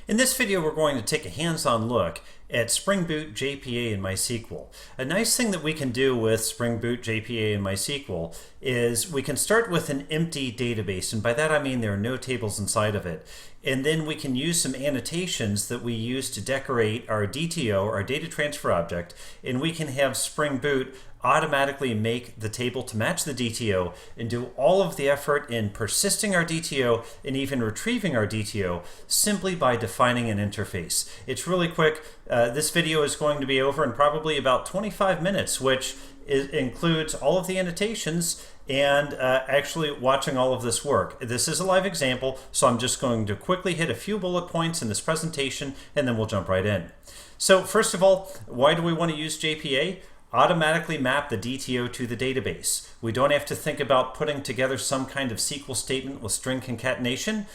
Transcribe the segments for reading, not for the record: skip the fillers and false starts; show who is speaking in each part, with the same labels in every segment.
Speaker 1: In this video, we're going to take a hands-on look at Spring Boot JPA and MySQL. A nice thing that we can do with Spring Boot JPA and MySQL is we can start with an empty database, and by that I mean there are no tables inside of it. And then we can use some annotations that we use to decorate our DTO, our data transfer object, and we can have Spring Boot automatically make the table to match the DTO and do all of the effort in persisting our DTO and even retrieving our DTO simply by defining an interface. It's really quick. This video is going to be over in probably about 25 minutes, which includes all of the annotations and actually watching all of this work. This is a live example, so I'm just going to quickly hit a few bullet points in this presentation and then we'll jump right in. So first of all, why do we want to use JPA? Automatically map the DTO to the database. We don't have to think about putting together some kind of SQL statement with string concatenation.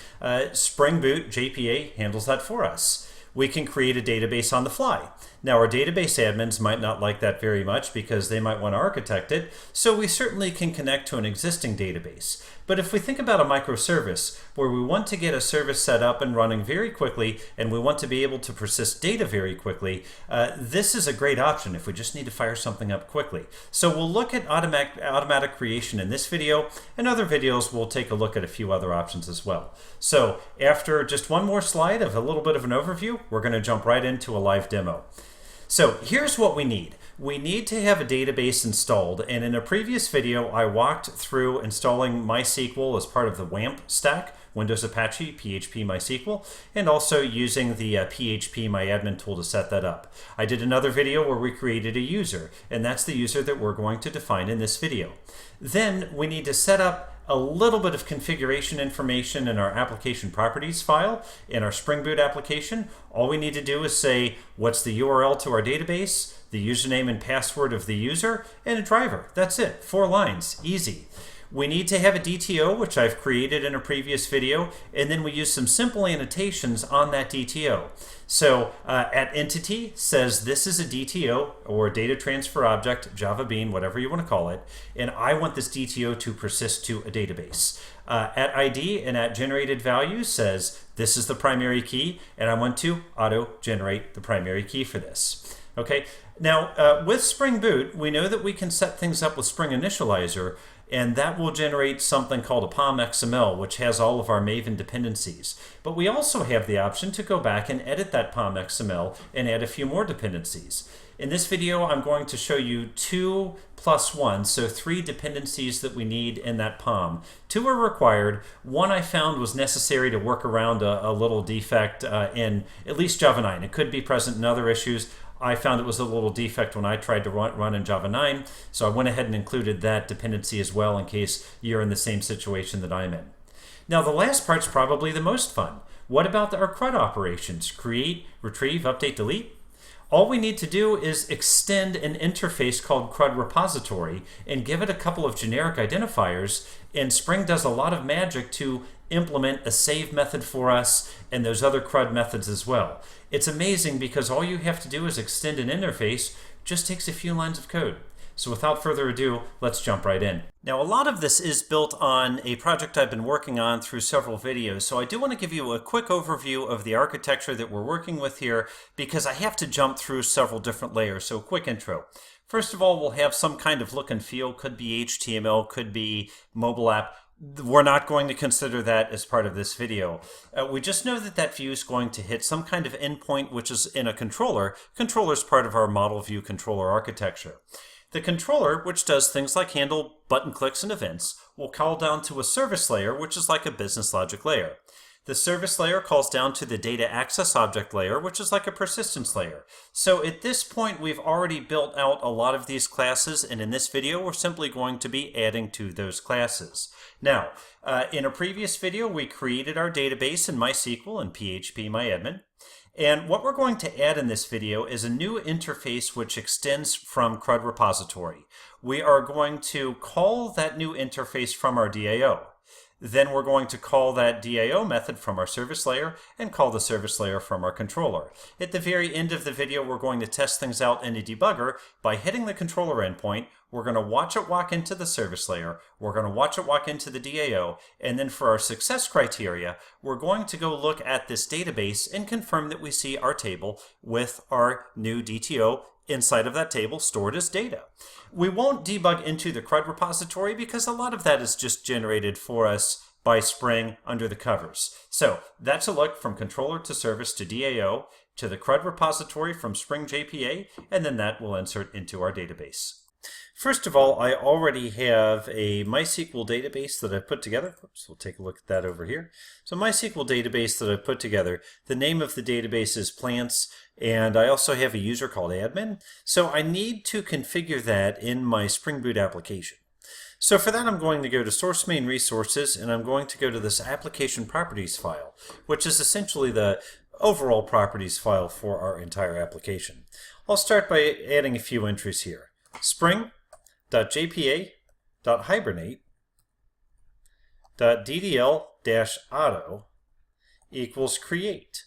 Speaker 1: Spring Boot JPA handles that for us. We can create a database on the fly. Now, our database admins might not like that very much because they might want to architect it, so we certainly can connect to an existing database. But if we think about a microservice where we want to get a service set up and running very quickly and we want to be able to persist data very quickly, this is a great option if we just need to fire something up quickly. So we'll look at automatic creation in this video, and other videos we'll take a look at a few other options as well. So after just one more slide of a little bit of an overview, we're going to jump right into a live demo. So here's what we need. We need to have a database installed, and in a previous video I walked through installing MySQL as part of the WAMP stack, Windows Apache, PHP MySQL, and also using the PHP MyAdmin tool to set that up. I did another video where we created a user, and that's the user that we're going to define in this video. Then we need to set up a little bit of configuration information in our application properties file in our Spring Boot application. All we need to do is say what's the URL to our database, the username and password of the user, and a driver. That's it. 4 lines. Easy. We need to have a DTO, which I've created in a previous video, and then we use some simple annotations on that DTO. So at entity says this is a DTO, or a data transfer object, JavaBean, whatever you want to call it, and I want this DTO to persist to a database. At ID and at generated value says this is the primary key, and I want to auto-generate the primary key for this. Okay. Now with Spring Boot, we know that we can set things up with Spring Initializer, and that will generate something called a POM XML, which has all of our Maven dependencies. But we also have the option to go back and edit that POM XML and add a few more dependencies. In this video, I'm going to show you 2 plus 1, so 3 dependencies that we need in that POM. 2 are required. 1 I found was necessary to work around a little defect in at least Java 9. It could be present in other issues. I found it was a little defect when I tried to run in Java 9, so I went ahead and included that dependency as well in case you're in the same situation that I'm in. Now the last part's probably the most fun. What about our CRUD operations? Create, retrieve, update, delete? All we need to do is extend an interface called CrudRepository and give it a couple of generic identifiers, and Spring does a lot of magic to implement a save method for us and those other CRUD methods as well. It's amazing because all you have to do is extend an interface. Just takes a few lines of code. So without further ado, let's jump right in. Now a lot of this is built on a project I've been working on through several videos, so I do want to give you a quick overview of the architecture that we're working with here because I have to jump through several different layers, so quick intro. First of all, we'll have some kind of look and feel, could be HTML, could be mobile app. We're not going to consider that as part of this video. We just know that that view is going to hit some kind of endpoint which is in a controller. Controller is part of our model view controller architecture. The controller, which does things like handle button clicks and events, will call down to a service layer, which is like a business logic layer. The service layer calls down to the data access object layer, which is like a persistence layer. So at this point, we've already built out a lot of these classes, and in this video, we're simply going to be adding to those classes. Now, in a previous video, we created our database in MySQL and PHP MyAdmin. And what we're going to add in this video is a new interface which extends from CrudRepository. We are going to call that new interface from our DAO. Then we're going to call that DAO method from our service layer and call the service layer from our controller. At the very end of the video, we're going to test things out in a debugger by hitting the controller endpoint. We're going to watch it walk into the service layer. We're going to watch it walk into the DAO. And then for our success criteria, we're going to go look at this database and confirm that we see our table with our new DTO inside of that table stored as data. We won't debug into the CRUD repository because a lot of that is just generated for us by Spring under the covers. So that's a look from controller to service to DAO to the CRUD repository from Spring JPA, and then that will insert into our database. First of all, I already have a MySQL database that I've put together. Oops, we'll take a look at that over here. So MySQL database that I've put together, the name of the database is plants, and I also have a user called admin. So I need to configure that in my Spring Boot application. So for that, I'm going to go to Source Main Resources, and I'm going to go to this Application Properties file, which is essentially the overall properties file for our entire application. I'll start by adding a few entries here. Spring.jpa.hibernate.ddl-auto equals create.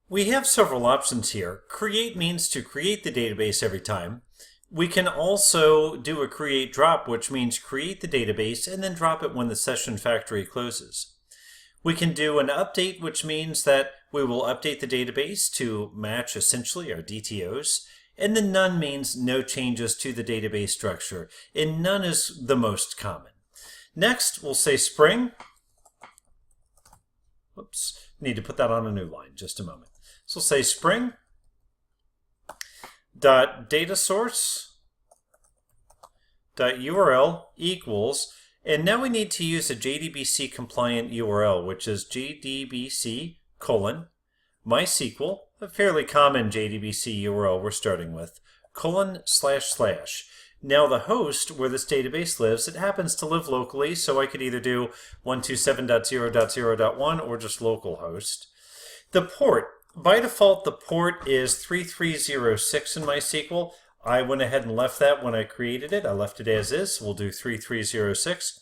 Speaker 1: We have several options here. Create means to create the database every time. We can also do a create drop, which means create the database and then drop it when the session factory closes. We can do an update, which means that we will update the database to match essentially our DTOs. And then none means no changes to the database structure. And none is the most common. Next, we'll say Spring. Whoops, need to put that on a new line, just a moment. So we'll say Spring data source .url equals, and now we need to use a JDBC compliant URL, which is JDBC:/MySQL, a fairly common JDBC URL we're starting with, ://. Now the host where this database lives, it happens to live locally, so I could either do 127.0.0.1 or just localhost. The port, by default the port is 3306 in MySQL. I went ahead and left that when I created it. I left it as is, so we'll do 3306.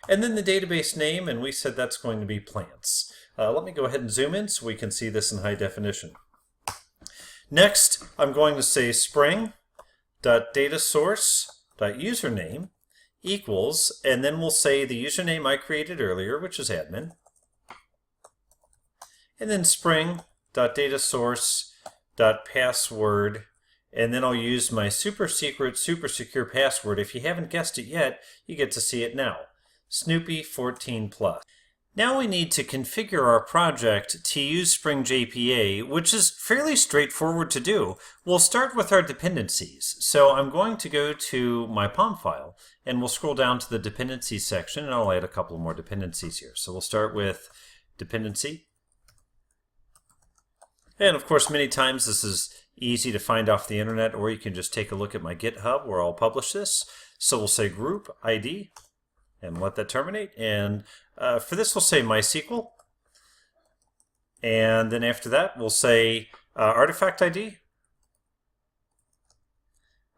Speaker 1: And then the database name, and we said that's going to be plants. Let me go ahead and zoom in so we can see this in high definition. Next, I'm going to say spring.datasource.username equals, and then we'll say the username I created earlier, which is admin. And then spring.datasource.password, and then I'll use my super secret, super secure password. If you haven't guessed it yet, you get to see it now. Snoopy14+. Now we need to configure our project to use Spring JPA, which is fairly straightforward to do. We'll start with our dependencies. So I'm going to go to my POM file, and we'll scroll down to the dependencies section, and I'll add a couple more dependencies here. So we'll start with dependency. And of course, many times this is easy to find off the internet, or you can just take a look at my GitHub where I'll publish this. So we'll say group ID and let that terminate. And for this, we'll say MySQL. And then after that, we'll say artifact ID.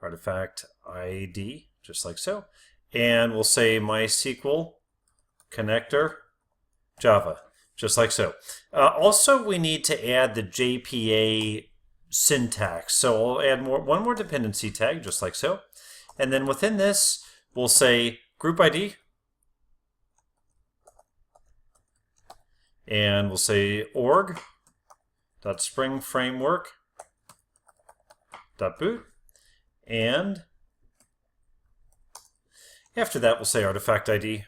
Speaker 1: Artifact ID, just like so. And we'll say MySQL connector Java, just like so. Also, we need to add the JPA syntax. So I'll add one more dependency tag, just like so. And then within this, we'll say group ID. And we'll say org.springframework.boot. And after that, we'll say artifact ID.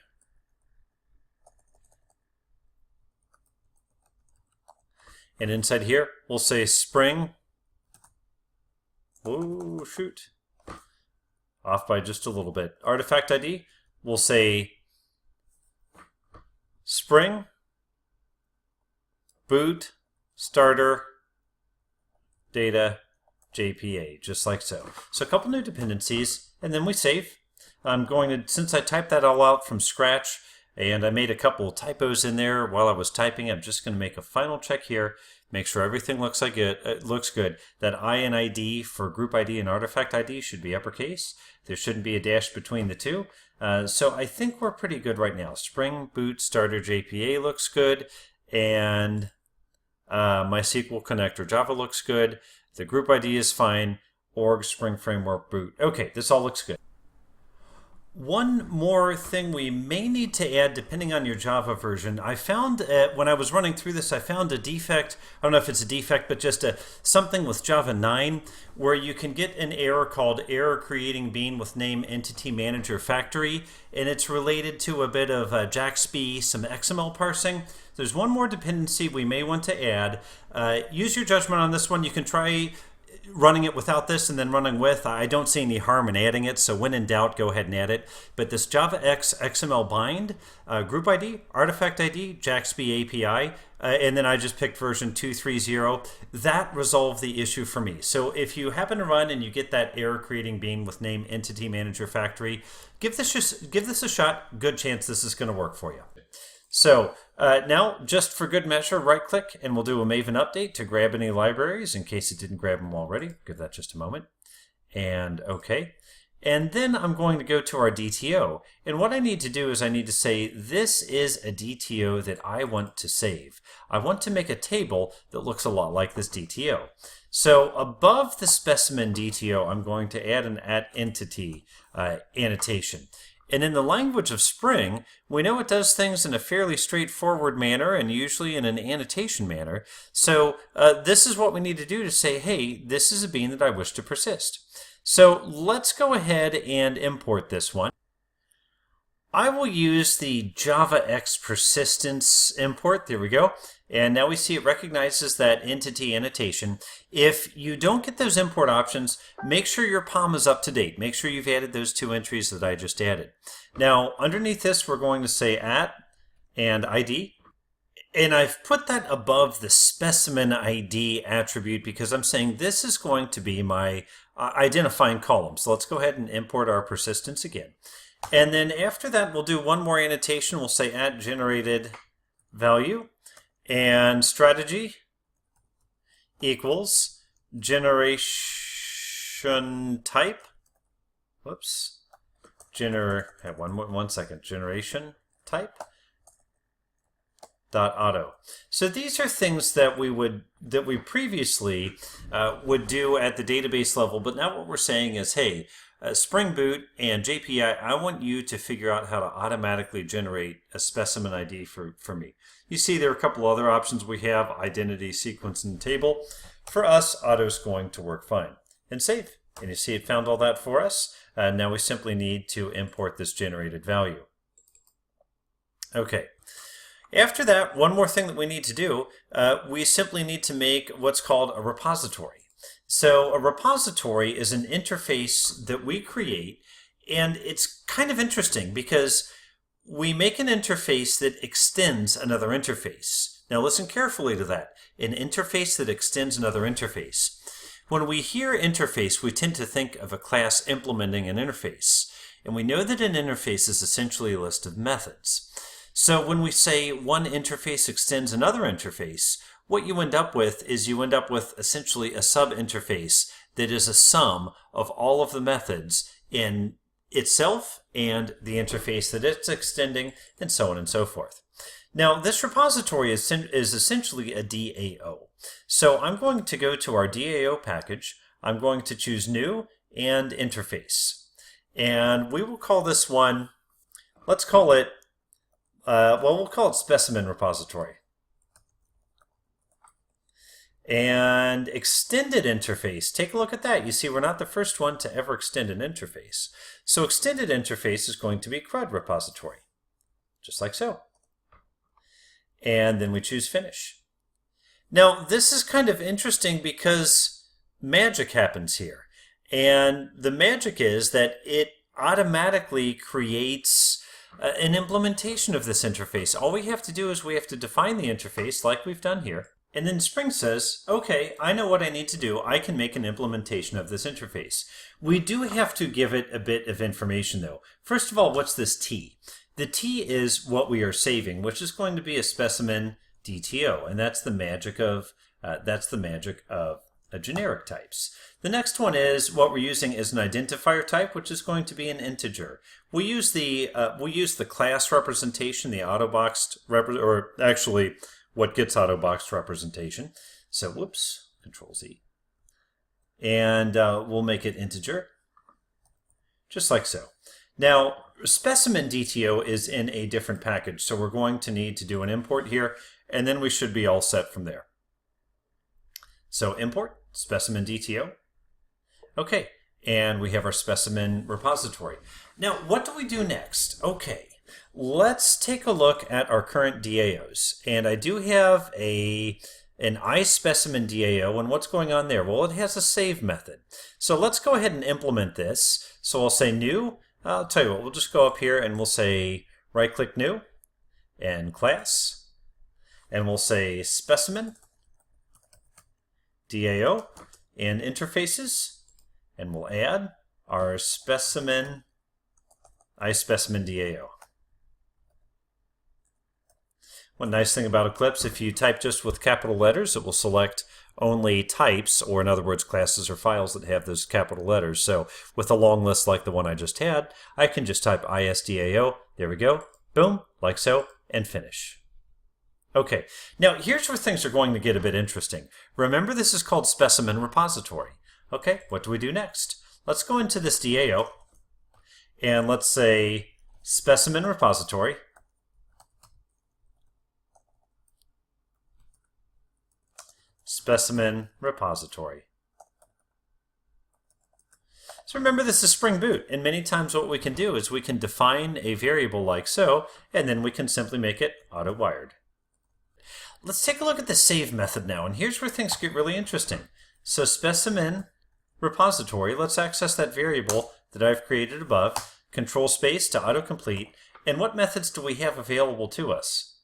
Speaker 1: And inside here, we'll say Spring. Oh, shoot. Off by just a little bit. Artifact ID, we'll say Spring boot starter data JPA, just like so. So a couple new dependencies, and then we save. I'm going to, since I typed that all out from scratch, and I made a couple typos in there while I was typing, I'm just going to make a final check here Make sure everything looks like it looks good. That I and ID for group ID and artifact ID should be uppercase. There shouldn't be a dash between the two. So I think we're pretty good right now. Spring Boot Starter JPA looks good, and MySQL connector Java looks good. The group ID is fine. Org Spring Framework Boot. Okay, this all looks good. One more thing we may need to add depending on your Java version. I found when I was running through this, I found a defect. I don't know if it's a defect, but just something with Java 9 where you can get an error called error creating bean with name entity manager factory, and it's related to a bit of JAXB, some XML parsing. There's one more dependency we may want to add. Use your judgment on this one. You can try running it without this and then running with. I don't see any harm in adding it, so when in doubt, go ahead and add it. But this JavaX XML bind, group ID, artifact ID, JAXB API, and then I just picked version 2.3.0. That resolved the issue for me. So if you happen to run and you get that error creating bean with name entity manager factory, give this a shot. Good chance this is going to work for you. So now, just for good measure, right-click, and we'll do a Maven update to grab any libraries in case it didn't grab them already. Give that just a moment. And OK. And then I'm going to go to our DTO. And what I need to do is I need to say, this is a DTO that I want to save. I want to make a table that looks a lot like this DTO. So above the specimen DTO, I'm going to add an @entity annotation. And in the language of Spring, we know it does things in a fairly straightforward manner and usually in an annotation manner. So this is what we need to do to say, hey, this is a bean that I wish to persist. So let's go ahead and import this one. I will use the JavaX persistence import. There we go. And now we see it recognizes that entity annotation. If you don't get those import options, make sure your POM is up to date. Make sure you've added those two entries that I just added. Now, underneath this, we're going to say and ID. And I've put that above the specimen ID attribute because I'm saying this is going to be my identifying column. So let's go ahead and import our persistence again. And then after that, we'll do one more annotation. We'll say @generated value. And strategy equals generation type. Whoops. One second. Generation type .auto. So these are things that we previously would do at the database level, but now what we're saying is, hey, Spring Boot and JPA, I want you to figure out how to automatically generate a specimen ID for me. You see there are a couple other options we have, identity, sequence, and table. For us, auto's going to work fine. And save. And you see it found all that for us. Now we simply need to import this generated value. Okay. After that, one more thing that we need to do, we simply need to make what's called a repository. So a repository is an interface that we create, and it's kind of interesting because we make an interface that extends another interface. Now listen carefully to that. An interface that extends another interface. When we hear interface, we tend to think of a class implementing an interface. And we know that an interface is essentially a list of methods. So when we say one interface extends another interface, what you end up with is you end up with essentially a sub-interface that is a sum of all of the methods in itself and the interface that it's extending, and so on and so forth. Now, this repository is essentially a DAO. So I'm going to go to our DAO package. I'm going to choose New and Interface. And we will call this one, let's call it, we'll call it Specimen Repository. And extended interface, take a look at that. You see we're not the first one to ever extend an interface. So extended interface is going to be CrudRepository, just like so. And then we choose Finish. Now this is kind of interesting because magic happens here. And the magic is that it automatically creates an implementation of this interface. All we have to do is we have to define the interface like we've done here. And then Spring says, okay, I know what I need to do. I can make an implementation of this interface. We do have to give it a bit of information though. First of all, what's this T? The T is what we are saving, which is going to be a specimen DTO. And that's the magic of That's the magic of generic types. The next one is what we're using is an identifier type, which is going to be an integer. We use the class representation, the auto-boxed or actually what gets auto-boxed representation. So whoops, Control Z, and we'll make it integer, just like so. Now, specimen DTO is in a different package, so we're going to need to do an import here, and then we should be all set from there. So import specimen DTO. Okay, and we have our specimen repository. Now, what do we do next? Okay, let's take a look at our current DAOs. And I do have an iSpecimen DAO, and what's going on there? Well, it has a save method. So let's go ahead and implement this. So I'll say new. I'll tell you what, we'll just go up here and we'll say right-click new and class, and we'll say specimen DAO and interfaces, and we'll add our specimen iSpecimen DAO. One nice thing about Eclipse, if you type just with capital letters, it will select only types, or in other words, classes or files that have those capital letters. So with a long list like the one I just had, I can just type ISDAO, there we go, boom, like so, and finish. Okay, now here's where things are going to get a bit interesting. Remember, this is called Specimen Repository. Okay, what do we do next? Let's go into this DAO, and let's say Specimen Repository. Specimen Repository. So remember, this is Spring Boot, and many times what we can do is we can define a variable like so, and then we can simply make it auto-wired. Let's take a look at the save method now, and here's where things get really interesting. So specimen repository, let's access that variable that I've created above, control space to autocomplete, and what methods do we have available to us?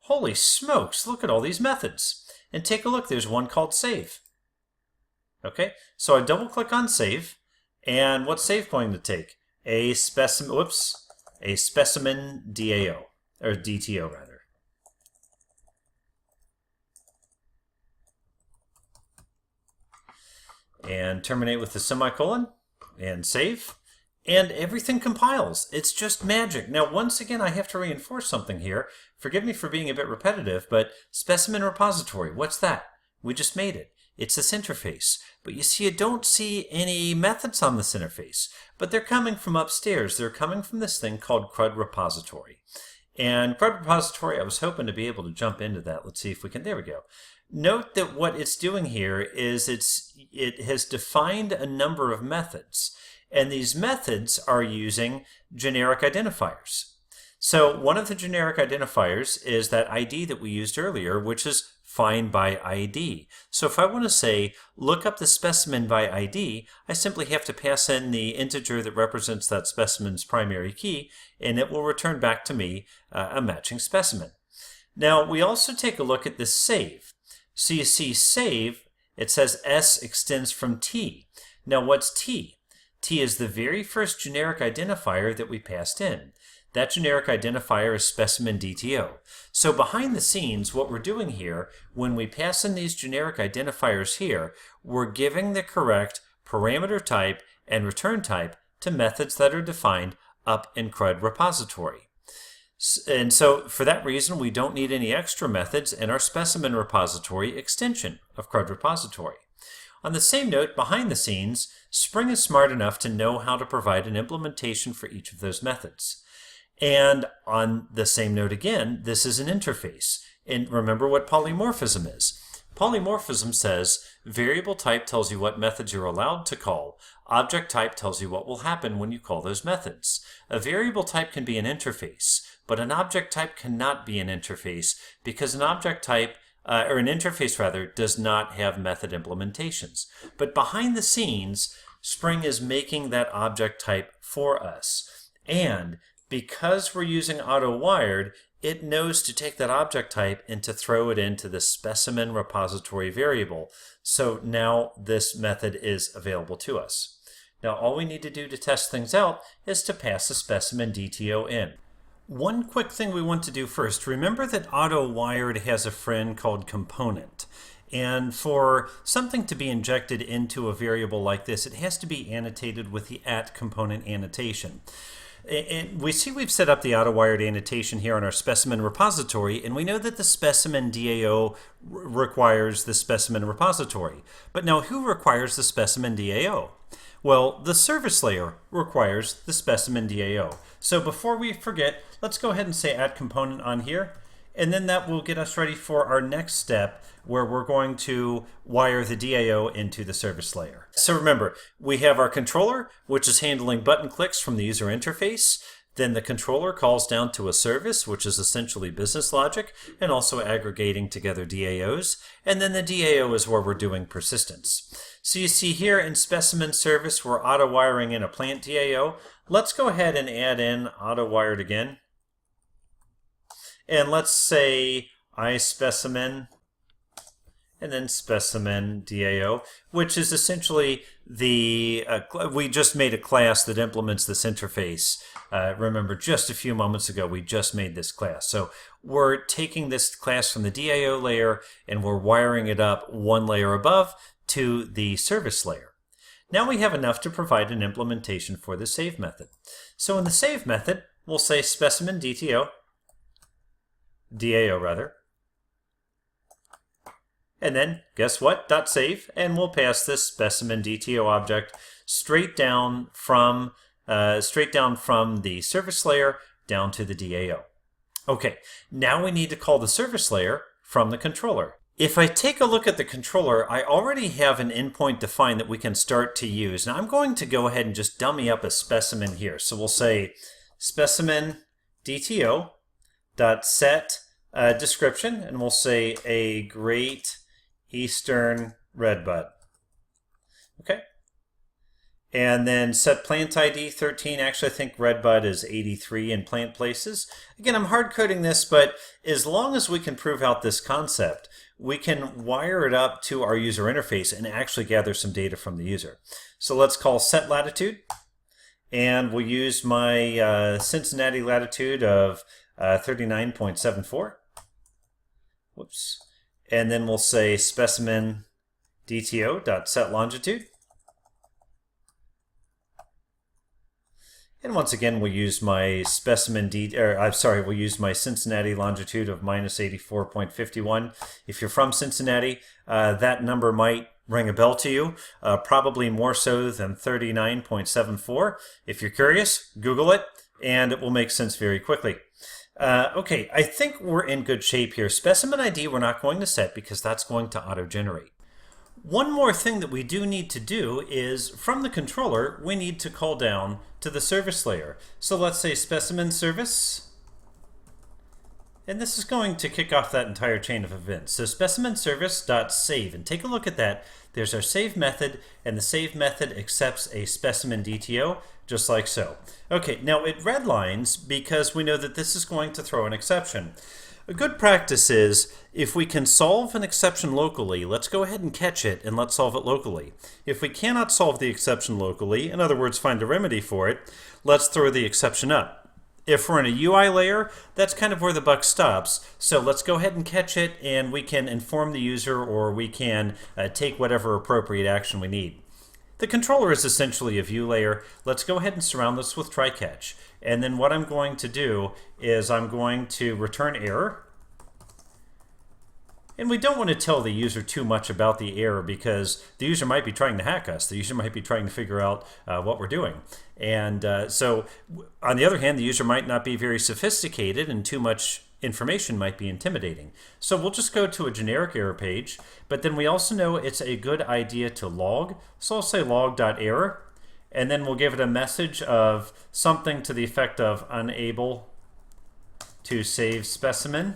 Speaker 1: Holy smokes, look at all these methods. And take a look, there's one called save. Okay, so I double click on save, and what's save going to take? A specimen DAO, or DTO rather. And terminate with the semicolon, and save, and everything compiles. It's just magic. Now, once again, I have to reinforce something here. Forgive me for being a bit repetitive, but specimen repository, what's that? We just made it. It's this interface. But you see, you don't see any methods on this interface, but they're coming from upstairs. They're coming from this thing called CrudRepository. And CrudRepository, I was hoping to be able to jump into that. Let's see if we can. There we go. Note that what it's doing here is it has defined a number of methods, and these methods are using generic identifiers. So one of the generic identifiers is that ID that we used earlier, which is find by ID. So if I want to say look up the specimen by ID, I simply have to pass in the integer that represents that specimen's primary key, and it will return back to me a matching specimen. Now we also take a look at this save. So you see save, it says S extends from T. Now what's T? T is the very first generic identifier that we passed in. That generic identifier is specimen DTO. So behind the scenes, what we're doing here, when we pass in these generic identifiers here, we're giving the correct parameter type and return type to methods that are defined up in CrudRepository. And so for that reason, we don't need any extra methods in our specimen repository extension of CrudRepository. On the same note, behind the scenes, Spring is smart enough to know how to provide an implementation for each of those methods. And on the same note again, this is an interface. And remember what polymorphism is. Polymorphism says variable type tells you what methods you're allowed to call. Object type tells you what will happen when you call those methods. A variable type can be an interface, but an object type cannot be an interface because an object type, or an interface rather, does not have method implementations. But behind the scenes, Spring is making that object type for us. And because we're using auto-wired, it knows to take that object type and to throw it into the specimen repository variable. So now this method is available to us. Now all we need to do to test things out is to pass the specimen DTO in. One quick thing we want to do first, remember that auto-wired has a friend called component. And for something to be injected into a variable like this, it has to be annotated with the @component annotation. And we see we've set up the auto-wired annotation here on our specimen repository, and we know that the specimen DAO requires the specimen repository. But now who requires the specimen DAO? Well, the service layer requires the specimen DAO. So before we forget, let's go ahead and say @component on here, and then that will get us ready for our next step where we're going to wire the DAO into the service layer. So remember, we have our controller, which is handling button clicks from the user interface. Then the controller calls down to a service, which is essentially business logic, and also aggregating together DAOs. And then the DAO is where we're doing persistence. So you see here in specimen service, we're auto-wiring in a plant DAO. Let's go ahead and add in auto-wired again. And let's say iSpecimen, and then specimen DAO, which is essentially the, we just made a class that implements this interface. Remember, just a few moments ago, we just made this class. So we're taking this class from the DAO layer and we're wiring it up one layer above to the service layer. Now we have enough to provide an implementation for the save method. So in the save method, we'll say specimen DTO, DAO rather, and then guess what? .save, and we'll pass this specimen DTO object straight down from the service layer down to the DAO. Okay, now we need to call the service layer from the controller. If I take a look at the controller, I already have an endpoint defined that we can start to use. Now I'm going to go ahead and just dummy up a specimen here. So we'll say specimen DTO .set description, and we'll say a Great Eastern Redbud. Okay. And then set plant ID 13. Actually, I think Redbud is 83 in plant places. Again, I'm hard coding this, but as long as we can prove out this concept, we can wire it up to our user interface and actually gather some data from the user. So let's call set latitude, and we'll use my Cincinnati latitude of 39.74. Whoops. And then we'll say specimen DTO.set longitude. And once again, we'll use my we'll use my Cincinnati longitude of -84.51. If you're from Cincinnati, that number might ring a bell to you, probably more so than 39.74. If you're curious, Google it, and it will make sense very quickly. Okay, I think we're in good shape here. Specimen ID we're not going to set because that's going to auto-generate. One more thing that we do need to do is, from the controller, we need to call down to the service layer. So let's say specimen service, and this is going to kick off that entire chain of events. So specimen service.save, and take a look at that. There's our save method, and the save method accepts a specimen DTO, just like so. Okay, now it redlines because we know that this is going to throw an exception. A good practice is, if we can solve an exception locally, let's go ahead and catch it and let's solve it locally. If we cannot solve the exception locally, in other words, find a remedy for it, let's throw the exception up. If we're in a UI layer, that's kind of where the buck stops. So let's go ahead and catch it, and we can inform the user, or we can take whatever appropriate action we need. The controller is essentially a view layer. Let's go ahead and surround this with try catch. And then what I'm going to do is I'm going to return error. And we don't want to tell the user too much about the error because the user might be trying to hack us. The user might be trying to figure out what we're doing. And so on the other hand, the user might not be very sophisticated, and too much information might be intimidating. So we'll just go to a generic error page, but then we also know it's a good idea to log. So I'll say log.error, and then we'll give it a message of something to the effect of unable to save specimen.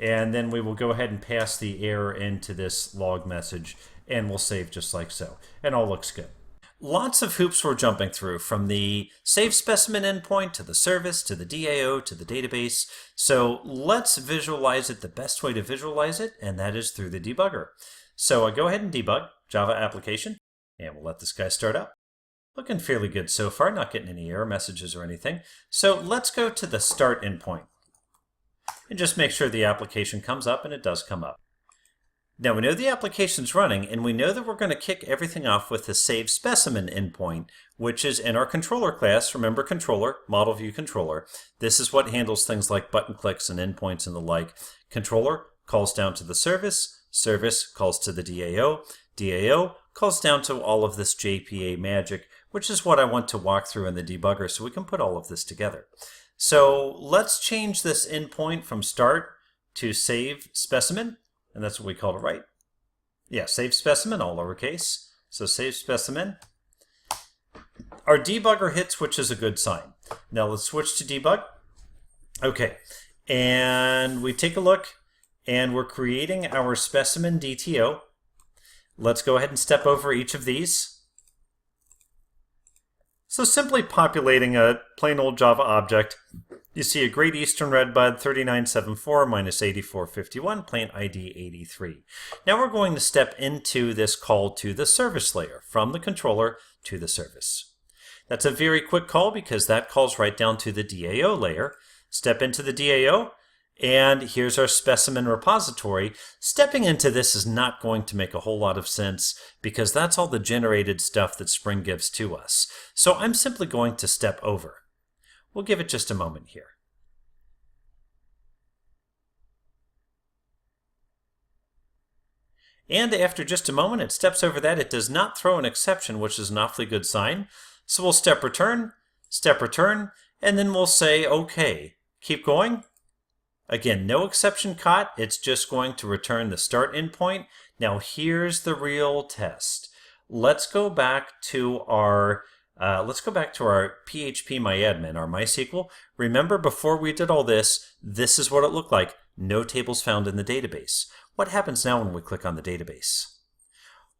Speaker 1: And then we will go ahead and pass the error into this log message, and we'll save just like so. And all looks good. Lots of hoops we're jumping through, from the save specimen endpoint to the service to the DAO to the database. So let's visualize it the best way to visualize it, and that is through the debugger. So I go ahead and debug Java application, and we'll let this guy start up. Looking fairly good so far, not getting any error messages or anything. So let's go to the start endpoint and just make sure the application comes up, and it does come up. Now we know the application's running, and we know that we're going to kick everything off with the save specimen endpoint, which is in our controller class. Remember controller, model view controller. This is what handles things like button clicks and endpoints and the like. Controller calls down to the service, service calls to the DAO, DAO calls down to all of this JPA magic, which is what I want to walk through in the debugger so we can put all of this together. So let's change this endpoint from start to save specimen. And that's what we called it, right? Yeah, save specimen, all lowercase. So save specimen. Our debugger hits, which is a good sign. Now let's switch to debug. Okay, and we take a look, and we're creating our specimen DTO. Let's go ahead and step over each of these. So simply populating a plain old Java object. You see a Great Eastern Redbud 3974 minus 8451, plant ID 83. Now we're going to step into this call to the service layer, from the controller to the service. That's a very quick call because that calls right down to the DAO layer. Step into the DAO, and here's our specimen repository. Stepping into this is not going to make a whole lot of sense because that's all the generated stuff that Spring gives to us. So I'm simply going to step over. We'll give it just a moment here. And after just a moment, it steps over that. It does not throw an exception, which is an awfully good sign. So we'll step return, and then we'll say, okay, keep going. Again, no exception caught. It's just going to return the start endpoint. Now here's the real test. Let's go back to our PHP MyAdmin, our MySQL. Remember, before we did all this, this is what it looked like. No tables found in the database. What happens now when we click on the database?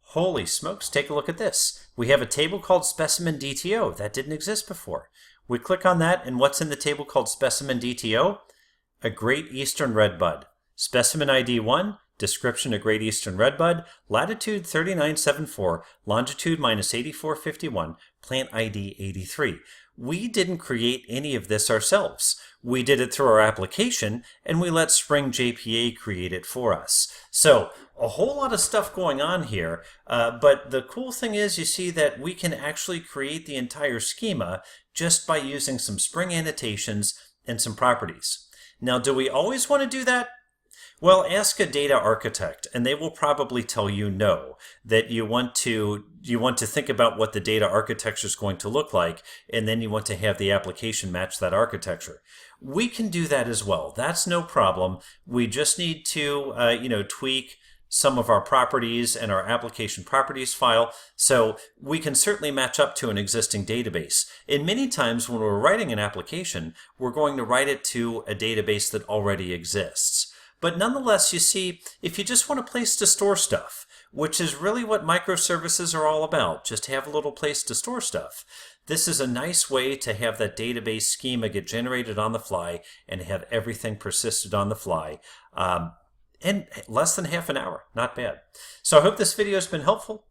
Speaker 1: Holy smokes, take a look at this. We have a table called specimen DTO. That didn't exist before. We click on that, and what's in the table called specimen DTO? A Great Eastern Redbud. Specimen ID 1, description a Great Eastern Redbud, latitude 3974, longitude minus 8451, plant ID 83. We didn't create any of this ourselves. We did it through our application, and we let Spring JPA create it for us. So a whole lot of stuff going on here, but the cool thing is you see that we can actually create the entire schema just by using some Spring annotations and some properties. Now, do we always want to do that? Well, ask a data architect, and they will probably tell you no, that you want to think about what the data architecture is going to look like, and then you want to have the application match that architecture. We can do that as well. That's no problem. We just need to tweak some of our properties and our application properties file, so we can certainly match up to an existing database. And many times when we're writing an application, we're going to write it to a database that already exists. But nonetheless, you see, if you just want a place to store stuff, which is really what microservices are all about, just have a little place to store stuff, this is a nice way to have that database schema get generated on the fly and have everything persisted on the fly. In less than half an hour. Not bad. So I hope this video has been helpful.